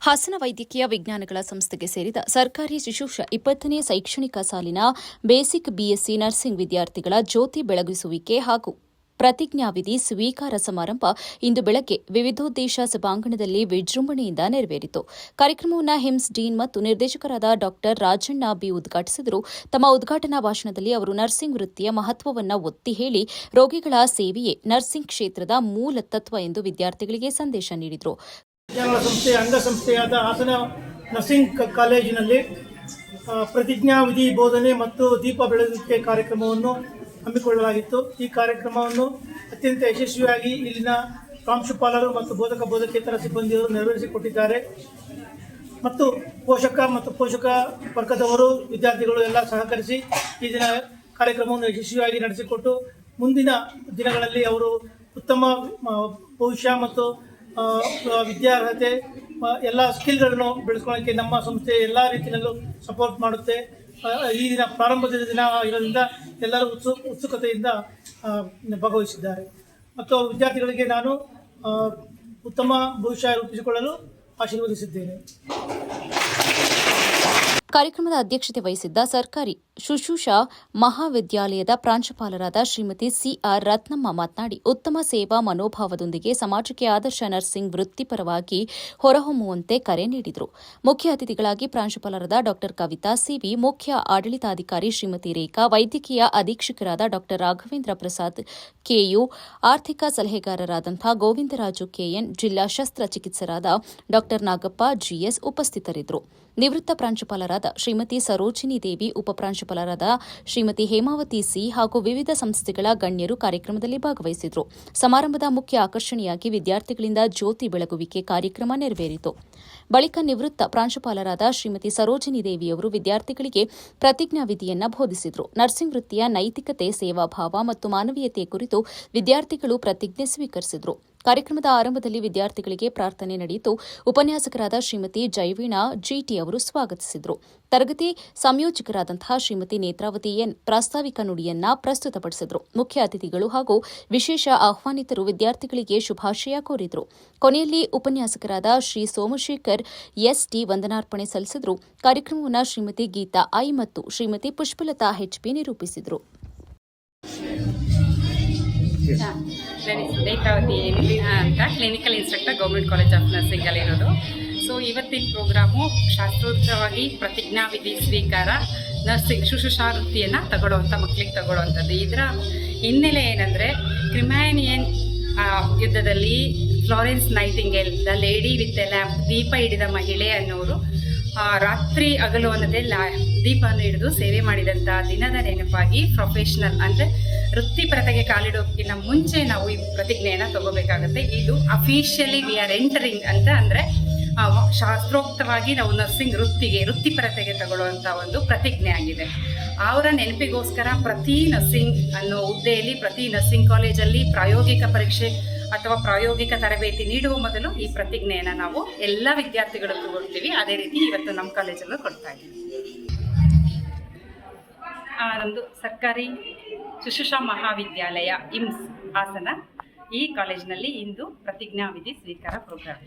ಹಾಸನ ವೈದ್ಯಕೀಯ ವಿಜ್ಞಾನಗಳ ಸಂಸ್ಥೆಗೆ ಸೇರಿದ ಸರ್ಕಾರಿ ಶಿಶುಷ 20ನೇ ಶೈಕ್ಷಣಿಕ ಸಾಲಿನ ಬೇಸಿಕ್ ಬಿಎಸ್ಸಿ ನರ್ಸಿಂಗ್ ವಿದ್ಯಾರ್ಥಿಗಳ ಜ್ಯೋತಿ ಬೆಳಗಿಸುವಿಕೆ ಹಾಗೂ ಪ್ರತಿಜ್ಞಾವಿಧಿ ಸ್ವೀಕಾರ ಸಮಾರಂಭ ಇಂದು ಬೆಳಗ್ಗೆ ವಿವಿಧೋದ್ದೇಶ ಸಭಾಂಗಣದಲ್ಲಿ ವಿಜೃಂಭಣೆಯಿಂದ ನೆರವೇರಿತು. ಕಾರ್ಯಕ್ರಮವನ್ನು ಹಿಮ್ಸ್ ಡೀನ್ ಮತ್ತು ನಿರ್ದೇಶಕರಾದ ಡಾ ರಾಜಣ್ಣ ಬಿ ಉದ್ಘಾಟಿಸಿದರು. ತಮ್ಮ ಉದ್ಘಾಟನಾ ಭಾಷಣದಲ್ಲಿ ಅವರು ನರ್ಸಿಂಗ್ ವೃತ್ತಿಯ ಮಹತ್ವವನ್ನು ಒತ್ತಿ ಹೇಳಿ ರೋಗಿಗಳ ಸೇವೆಯೇ ನರ್ಸಿಂಗ್ ಕ್ಷೇತ್ರದ ಮೂಲ ತತ್ವ ಎಂದು ವಿದ್ಯಾರ್ಥಿಗಳಿಗೆ ಸಂದೇಶ ನೀಡಿದರು. ವಿಜ್ಞಾನಗಳ ಸಂಸ್ಥೆಯ ಅಂಗಸಂಸ್ಥೆಯಾದ ಹಾಸನ ನರ್ಸಿಂಗ್ ಕಾಲೇಜಿನಲ್ಲಿ ಪ್ರತಿಜ್ಞಾವಿಧಿ ಬೋಧನೆ ಮತ್ತು ದೀಪ ಬೆಳಗುವಿಕೆ ಕಾರ್ಯಕ್ರಮವನ್ನು ಹಮ್ಮಿಕೊಳ್ಳಲಾಗಿತ್ತು. ಈ ಕಾರ್ಯಕ್ರಮವನ್ನು ಅತ್ಯಂತ ಯಶಸ್ವಿಯಾಗಿ ಇಲ್ಲಿನ ಪ್ರಾಂಶುಪಾಲರು ಮತ್ತು ಬೋಧಕೇತರ ಸಿಬ್ಬಂದಿಯವರು ನೆರವೇರಿಸಿಕೊಟ್ಟಿದ್ದಾರೆ ಮತ್ತು ಪೋಷಕ ವರ್ಗದವರು ವಿದ್ಯಾರ್ಥಿಗಳು ಎಲ್ಲ ಸಹಕರಿಸಿ ಈ ದಿನ ಕಾರ್ಯಕ್ರಮವನ್ನು ಯಶಸ್ವಿಯಾಗಿ ನಡೆಸಿಕೊಟ್ಟು ಮುಂದಿನ ದಿನಗಳಲ್ಲಿ ಅವರು ಉತ್ತಮ ಭವಿಷ್ಯ ಮತ್ತು ವಿದ್ಯಾರ್ಹತೆ ಎಲ್ಲ ಸ್ಕಿಲ್ಗಳನ್ನು ಬೆಳೆಸ್ಕೊಳ್ಳೋಕ್ಕೆ ನಮ್ಮ ಸಂಸ್ಥೆ ಎಲ್ಲ ರೀತಿಯಲ್ಲೂ ಸಪೋರ್ಟ್ ಮಾಡುತ್ತೆ. ಈ ದಿನ ಪ್ರಾರಂಭದ ದಿನ ಇರೋದ್ರಿಂದ ಎಲ್ಲರೂ ಉತ್ಸುಕತೆಯಿಂದ ಭಾಗವಹಿಸಿದ್ದಾರೆ ಮತ್ತು ವಿದ್ಯಾರ್ಥಿಗಳಿಗೆ ನಾನು ಉತ್ತಮ ಭವಿಷ್ಯ ರೂಪಿಸಿಕೊಳ್ಳಲು ಆಶೀರ್ವದಿಸಿದ್ದೇನೆ. ಕಾರ್ಯಕ್ರಮದ ಅಧ್ಯಕ್ಷತೆ ವಹಿಸಿದ್ದ ಸರ್ಕಾರಿ ಶುಶ್ರೂಷಾ ಮಹಾವಿದ್ಯಾಲಯದ ಪ್ರಾಂಶುಪಾಲರಾದ ಶ್ರೀಮತಿ ಸಿಆರ್ ರತ್ನಮ್ಮ ಮಾತನಾಡಿ, ಉತ್ತಮ ಸೇವಾ ಮನೋಭಾವದೊಂದಿಗೆ ಸಮಾಜಕ್ಕೆ ಆದರ್ಶ ನರ್ಸಿಂಗ್ ವೃತ್ತಿಪರವಾಗಿ ಹೊರಹೊಮ್ಮುವಂತೆ ಕರೆ ನೀಡಿದರು. ಮುಖ್ಯ ಅತಿಥಿಗಳಾಗಿ ಪ್ರಾಂಶುಪಾಲರಾದ ಡಾ ಕವಿತಾ ಸಿವಿ, ಮುಖ್ಯ ಆಡಳಿತಾಧಿಕಾರಿ ಶ್ರೀಮತಿ ರೇಖಾ, ವೈದ್ಯಕೀಯ ಅಧೀಕ್ಷಕರಾದ ಡಾ ರಾಘವೇಂದ್ರ ಪ್ರಸಾದ್ ಕೆಯು, ಆರ್ಥಿಕ ಸಲಹೆಗಾರರಾದಂಥ ಗೋವಿಂದರಾಜು ಕೆಎನ್, ಜಿಲ್ಲಾ ಶಸ್ತ್ರಚಿಕಿತ್ಸಕರಾದ ಡಾ ನಾಗಪ್ಪ ಜಿಎಸ್ ಉಪಸ್ಥಿತರಿದ್ದರು. ನಿವೃತ್ತ ಪ್ರಾಂಶುಪಾಲರಾದ ಶ್ರೀಮತಿ ಸರೋಜಿನಿ ದೇವಿ, ಉಪಪ್ರಾಂಶುಪಾಲರಾದ ಶ್ರೀಮತಿ ಹೇಮಾವತಿ ಸಿ ಹಾಗೂ ವಿವಿಧ ಸಂಸ್ಥೆಗಳ ಗಣ್ಯರು ಕಾರ್ಯಕ್ರಮದಲ್ಲಿ ಭಾಗವಹಿಸಿದರು. ಸಮಾರಂಭದ ಮುಖ್ಯ ಆಕರ್ಷಣೆಯಾಗಿ ವಿದ್ಯಾರ್ಥಿಗಳಿಂದ ಜ್ಯೋತಿ ಬೆಳಗುವಿಕೆ ಕಾರ್ಯಕ್ರಮ ನೆರವೇರಿತು. ಬಳಿಕ ನಿವೃತ್ತ ಪ್ರಾಂಶುಪಾಲರಾದ ಶ್ರೀಮತಿ ಸರೋಜಿನಿ ದೇವಿಯವರು ವಿದ್ಯಾರ್ಥಿಗಳಿಗೆ ಪ್ರತಿಜ್ಞಾವಿಧಿಯನ್ನು ಬೋಧಿಸಿದರು. ನರ್ಸಿಂಗ್ ವೃತ್ತಿಯ ನೈತಿಕತೆ, ಸೇವಾಭಾವ ಮತ್ತು ಮಾನವೀಯತೆ ಕುರಿತು ವಿದ್ಯಾರ್ಥಿಗಳು ಪ್ರತಿಜ್ಞೆ ಸ್ವೀಕರಿಸಿದರು. ಕಾರ್ಯಕ್ರಮದ ಆರಂಭದಲ್ಲಿ ವಿದ್ಯಾರ್ಥಿಗಳಿಗೆ ಪ್ರಾರ್ಥನೆ ನಡೆಯಿತು. ಉಪನ್ಯಾಸಕರಾದ ಶ್ರೀಮತಿ ಜೈವೀಣಾ ಜಿಟಿ ಅವರು ಸ್ವಾಗತಿಸಿದರು. ತರಗತಿ ಸಂಯೋಜಕರಾದಂತಹ ಶ್ರೀಮತಿ ನೇತ್ರಾವತಿ ಎನ್ ಪ್ರಾಸ್ತಾವಿಕ ನುಡಿಯನ್ನ ಪ್ರಸ್ತುತಪಡಿಸಿದರು. ಮುಖ್ಯ ಅತಿಥಿಗಳು ಹಾಗೂ ವಿಶೇಷ ಆಹ್ವಾನಿತರು ವಿದ್ಯಾರ್ಥಿಗಳಿಗೆ ಶುಭಾಶಯ ಕೋರಿದರು. ಕೊನೆಯಲ್ಲಿ ಉಪನ್ಯಾಸಕರಾದ ಶ್ರೀ ಸೋಮಶೇಖರ್ ಎಸ್ಟಿ ವಂದನಾರ್ಪಣೆ ಸಲ್ಲಿಸಿದರು. ಕಾರ್ಯಕ್ರಮವನ್ನು ಶ್ರೀಮತಿ ಗೀತಾ ಐ ಮತ್ತು ಶ್ರೀಮತಿ ಪುಷ್ಪಲತಾ ಎಚ್ಪಿ ನಿರೂಪಿಸಿದರು. ನೇತ್ರಾವತಿ ಅಂತ clinical instructor government college of ನರ್ಸಿಂಗಲ್ಲಿರೋದು. ಸೊ ಇವತ್ತಿನ ಪ್ರೋಗ್ರಾಮು ಶಾಸ್ತ್ರೋಕ್ತವಾಗಿ ಪ್ರತಿಜ್ಞಾವಿಧಿ ಸ್ವೀಕಾರ, ನರ್ಸಿಂಗ್ ಶುಶ್ರೂಷಾ ವೃತ್ತಿಯನ್ನು ತಗೊಳ್ಳುವಂಥ ಮಕ್ಕಳಿಗೆ ತಗೊಳ್ಳುವಂಥದ್ದು. ಇದರ ಹಿನ್ನೆಲೆ ಏನಂದರೆ, ಕ್ರಿಮ್ಯಾನಿಯನ್ ಯುದ್ಧದಲ್ಲಿ Florence Nightingale, the lady with a lamp, ದೀಪ ಹಿಡಿದ ಮಹಿಳೆ ಅನ್ನೋರು ರಾತ್ರಿ ಹಗಲು ಅನ್ನದೇ ದೀಪವನ್ನು ಹಿಡಿದು ಸೇವೆ ಮಾಡಿದಂಥ ದಿನದ ನೆನಪಾಗಿ ಪ್ರೊಫೆಷ್ನಲ್ ಅಂದರೆ ವೃತ್ತಿಪರತೆಗೆ ಕಾಲಿಡೋಕ್ಕಿಂತ ಮುಂಚೆ ನಾವು ಈ ಪ್ರತಿಜ್ಞೆಯನ್ನು ತಗೋಬೇಕಾಗುತ್ತೆ. ಇದು ಅಫಿಷಿಯಲಿ ವಿ ಆರ್ ಎಂಟರಿಂಗ್ ಅಂತ ಅಂದರೆ ಶಾಸ್ತ್ರೋಕ್ತವಾಗಿ ನಾವು ನರ್ಸಿಂಗ್ ವೃತ್ತಿಪರತೆಗೆ ತಗೊಳ್ಳುವಂಥ ಒಂದು ಪ್ರತಿಜ್ಞೆ ಆಗಿದೆ. ಅವರ ನೆನಪಿಗೋಸ್ಕರ ಪ್ರತಿ ನರ್ಸಿಂಗ್ ಅನ್ನೋ ಹುದ್ದೆಯಲ್ಲಿ, ಪ್ರತಿ ನರ್ಸಿಂಗ್ ಕಾಲೇಜಲ್ಲಿ ಪ್ರಾಯೋಗಿಕ ಪರೀಕ್ಷೆ ಅಥವಾ ಪ್ರಾಯೋಗಿಕ ತರಬೇತಿ ನೀಡುವ ಮೊದಲು ಈ ಪ್ರತಿಜ್ಞೆಯನ್ನು ನಾವು ಎಲ್ಲ ವಿದ್ಯಾರ್ಥಿಗಳಿಗೂ ಕೊಡ್ತೀವಿ. ಅದೇ ರೀತಿ ಇವತ್ತು ನಮ್ಮ ಕಾಲೇಜಲ್ಲೂ ಕೊಡ್ತಾ ಇದ್ದೀವಿ. ನಮ್ಮದು ಸರ್ಕಾರಿ ಶುಶ್ರೂಷಾ ಮಹಾವಿದ್ಯಾಲಯ ಇಮ್ಸ್ ಹಾಸನ, ಈ ಕಾಲೇಜಿನಲ್ಲಿ ಇಂದು ಪ್ರತಿಜ್ಞಾವಿಧಿ ಸ್ವೀಕಾರ ಪ್ರೋಗ್ರಾಮ್.